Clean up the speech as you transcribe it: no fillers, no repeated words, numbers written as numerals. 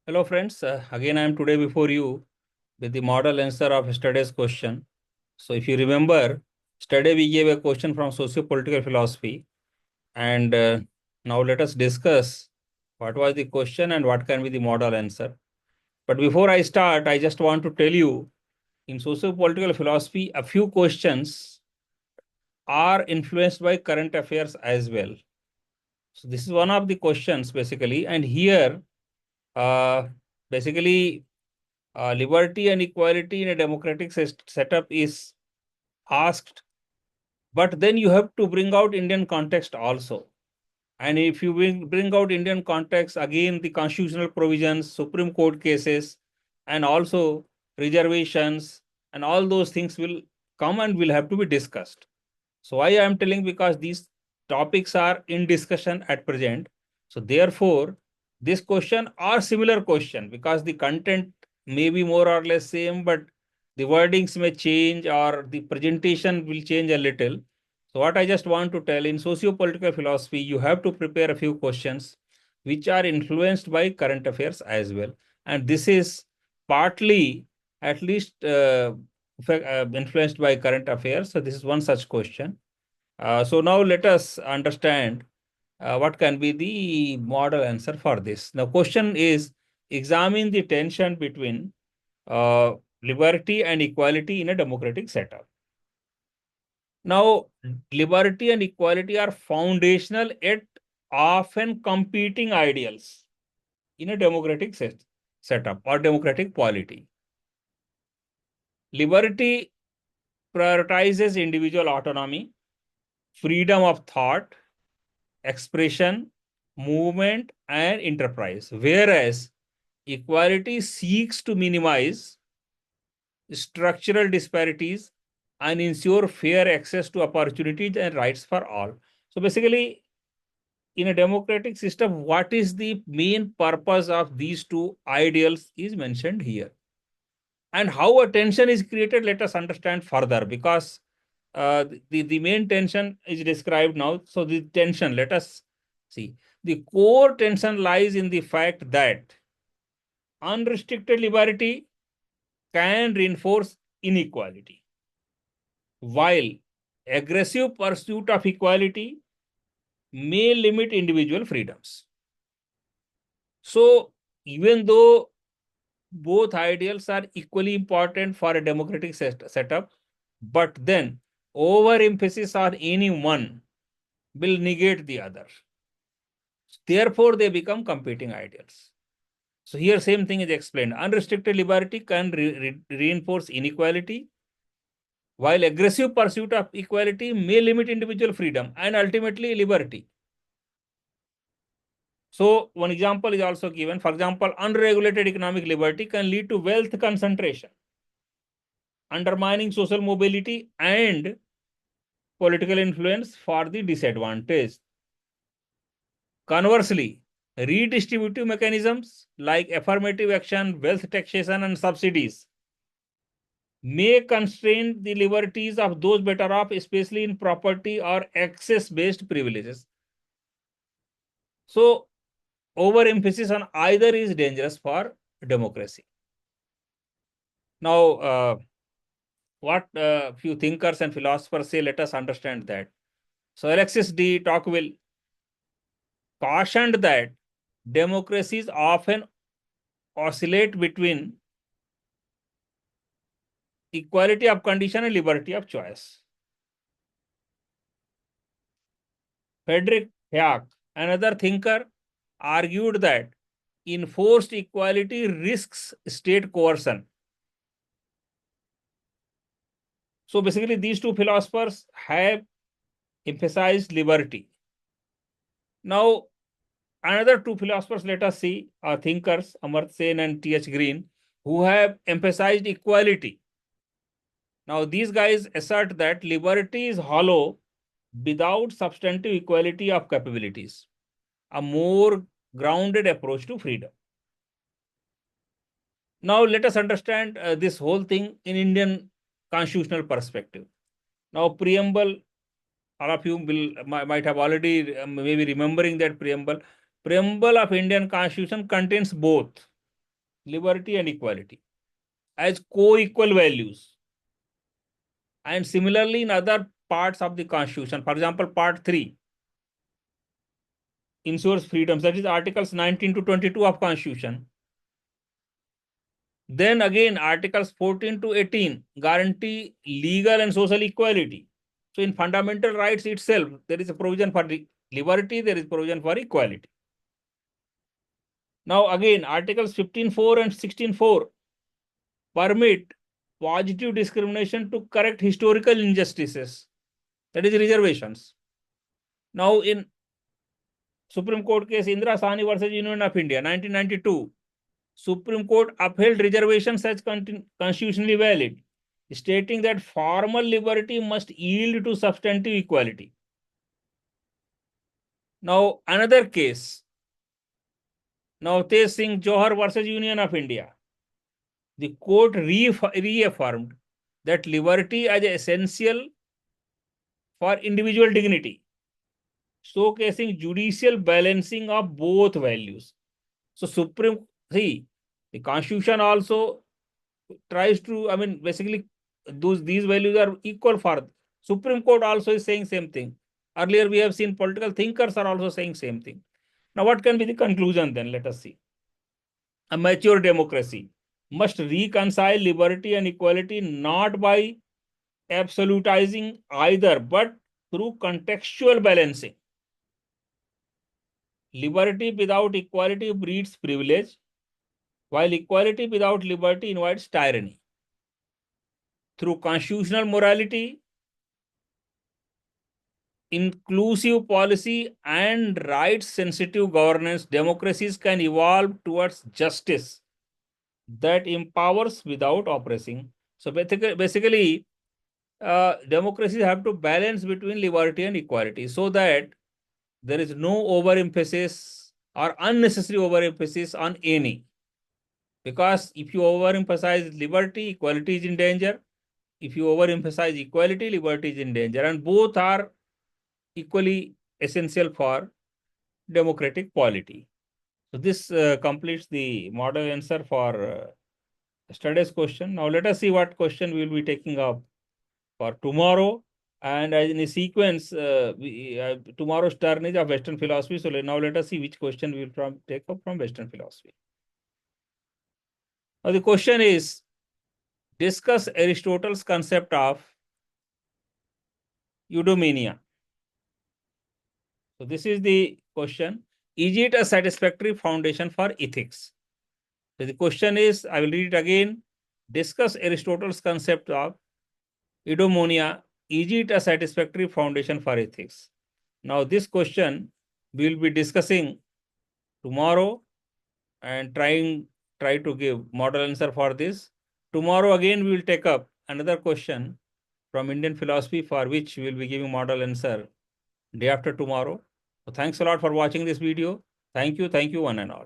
Hello friends, again I am today before you with the model answer of yesterday's question. So if you remember, yesterday we gave a question from socio-political philosophy and now let us discuss what was the question and what can be the model answer. But before I start, I just want to tell you in socio-political philosophy, a few questions are influenced by current affairs as well. So this is one of the questions basically, and here uh, basically liberty and equality in a democratic setup is asked, but then you have to bring out Indian context also. And if you bring out Indian context, again, the constitutional provisions, Supreme Court cases, and also reservations, and all those things will come and will have to be discussed. So why I am telling, because these topics are in discussion at present. So therefore, this question or similar question, because the content may be more or less same, but the wordings may change or the presentation will change a little. So what I just want to tell, in socio-political philosophy, you have to prepare a few questions which are influenced by current affairs as well. And this is partly, at least, influenced by current affairs. So this is one such question. So now let us understand what can be the model answer for this. Now, question is, examine the tension between uh, liberty and equality in a democratic setup. Now, liberty and equality are foundational yet often competing ideals in a democratic setup or democratic polity. Liberty prioritizes individual autonomy, freedom of thought, expression, movement, and enterprise, whereas equality seeks to minimize structural disparities and ensure fair access to opportunities and rights for all. So basically, in a democratic system, what is the main purpose of these two ideals is mentioned here. And how a tension is created, let us understand further, because the main tension is described now. So the tension, let us see. The core tension lies in the fact that unrestricted liberty can reinforce inequality, while aggressive pursuit of equality may limit individual freedoms. So even though both ideals are equally important for a democratic setup, but then overemphasis on any one will negate the other. Therefore, they become competing ideals. So here same thing is explained. Unrestricted liberty can reinforce inequality, while aggressive pursuit of equality may limit individual freedom and ultimately liberty. So one example is also given. For example, unregulated economic liberty can lead to wealth concentration, undermining social mobility and political influence for the disadvantaged. Conversely, redistributive mechanisms like affirmative action, wealth taxation, and subsidies may constrain the liberties of those better off, especially in property or access-based privileges. So, overemphasis on either is dangerous for democracy. Now, what few thinkers and philosophers say, let us understand that. So, Alexis de Tocqueville cautioned that democracies often oscillate between equality of condition and liberty of choice. Friedrich Hayek, another thinker, argued that enforced equality risks state coercion. So basically, these two philosophers have emphasized liberty. Now, another two philosophers, let us see, are thinkers, Amartya Sen and T.H. Green, who have emphasized equality. Now, these guys assert that liberty is hollow without substantive equality of capabilities, a more grounded approach to freedom. Now, let us understand this whole thing in Indian constitutional perspective. Now, preamble, all of you might have already maybe remembering that preamble. Preamble of Indian Constitution contains both liberty and equality as co-equal values. And similarly, in other parts of the Constitution, for example, Part 3 ensures freedoms, that is Articles 19 to 22 of Constitution. Then again, Articles 14 to 18 guarantee legal and social equality. So in fundamental rights itself, there is a provision for liberty, there is provision for equality. Now again, Articles 15.4 and 16.4 permit positive discrimination to correct historical injustices, that is reservations. Now in Supreme Court case Indira Sahni versus Union of India, 1992, Supreme Court upheld reservations as constitutionally valid, stating that formal liberty must yield to substantive equality. Now another case, Navtej Singh Johar versus Union of India, the court reaffirmed that liberty is essential for individual dignity, showcasing judicial balancing of both values. So the Constitution also tries to, basically these values are equal for Supreme Court also is saying same thing. Earlier we have seen political thinkers are also saying same thing. Now what can be the conclusion then? Let us see. A mature democracy must reconcile liberty and equality not by absolutizing either, but through contextual balancing. Liberty without equality breeds privilege, while equality without liberty invites tyranny. Through constitutional morality, inclusive policy, and rights-sensitive governance, democracies can evolve towards justice that empowers without oppressing. So basically, democracies have to balance between liberty and equality so that there is no overemphasis or unnecessary overemphasis on any. Because if you overemphasize liberty, equality is in danger. If you overemphasize equality, liberty is in danger. And both are equally essential for democratic polity. So this completes the model answer for yesterday's question. Now let us see what question we will be taking up for tomorrow. And as in a sequence, tomorrow's turn is of Western philosophy. So now let us see which question we will take up from Western philosophy. Now the question is, discuss Aristotle's concept of eudaimonia. So this is the question. Is it a satisfactory foundation for ethics? So the question is, I will read it again. Discuss Aristotle's concept of eudaimonia. Is it a satisfactory foundation for ethics? Now this question we will be discussing tomorrow and try to give model answer for this. Tomorrow again we will take up another question from Indian philosophy for which we will be giving model answer day after tomorrow. So thanks a lot for watching this video. Thank you one and all.